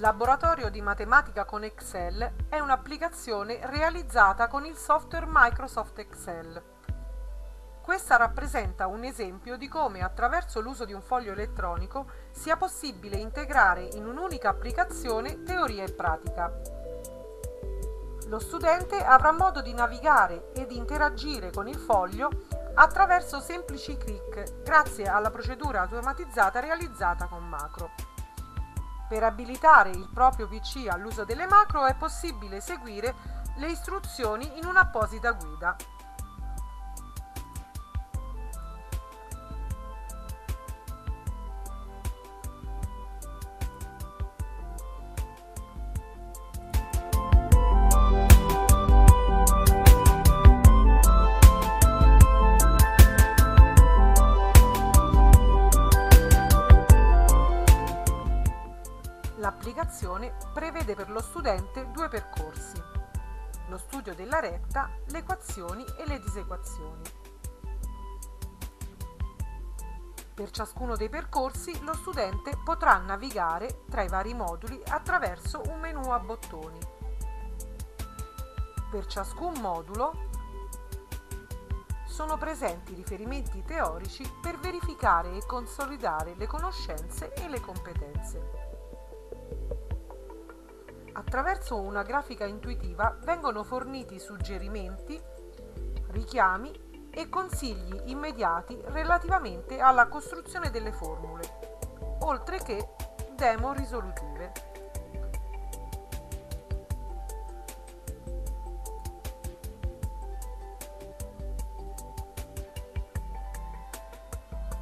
Laboratorio di matematica con Excel è un'applicazione realizzata con il software Microsoft Excel. Questa rappresenta un esempio di come attraverso l'uso di un foglio elettronico sia possibile integrare in un'unica applicazione teoria e pratica. Lo studente avrà modo di navigare ed interagire con il foglio attraverso semplici clic grazie alla procedura automatizzata realizzata con macro. Per abilitare il proprio PC all'uso delle macro è possibile seguire le istruzioni in un'apposita guida. L'applicazione prevede per lo studente due percorsi: lo studio della retta, le equazioni e le disequazioni. Per ciascuno dei percorsi lo studente potrà navigare tra i vari moduli attraverso un menu a bottoni. Per ciascun modulo sono presenti riferimenti teorici per verificare e consolidare le conoscenze e le competenze. Attraverso una grafica intuitiva vengono forniti suggerimenti, richiami e consigli immediati relativamente alla costruzione delle formule, oltre che demo risolutive.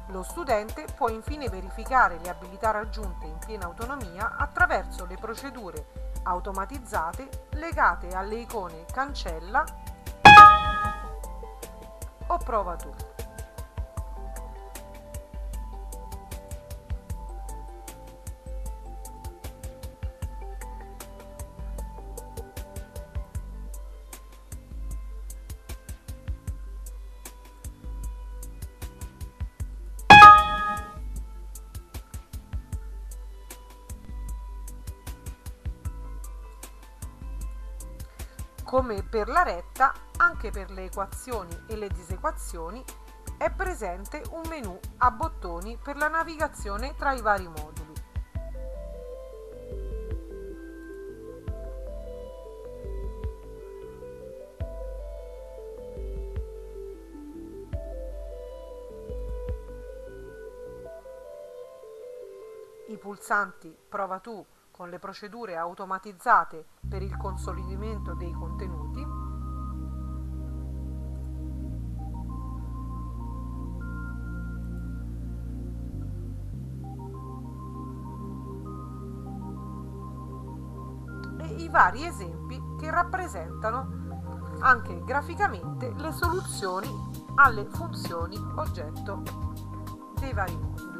Lo studente può infine verificare le abilità raggiunte in piena autonomia attraverso le procedure automatizzate legate alle icone cancella o prova tu. Come per la retta, anche per le equazioni e le disequazioni è presente un menu a bottoni per la navigazione tra i vari moduli. I pulsanti Prova tu con le procedure automatizzate per il consolidamento dei contenuti, e i vari esempi che rappresentano anche graficamente le soluzioni alle funzioni oggetto dei vari moduli.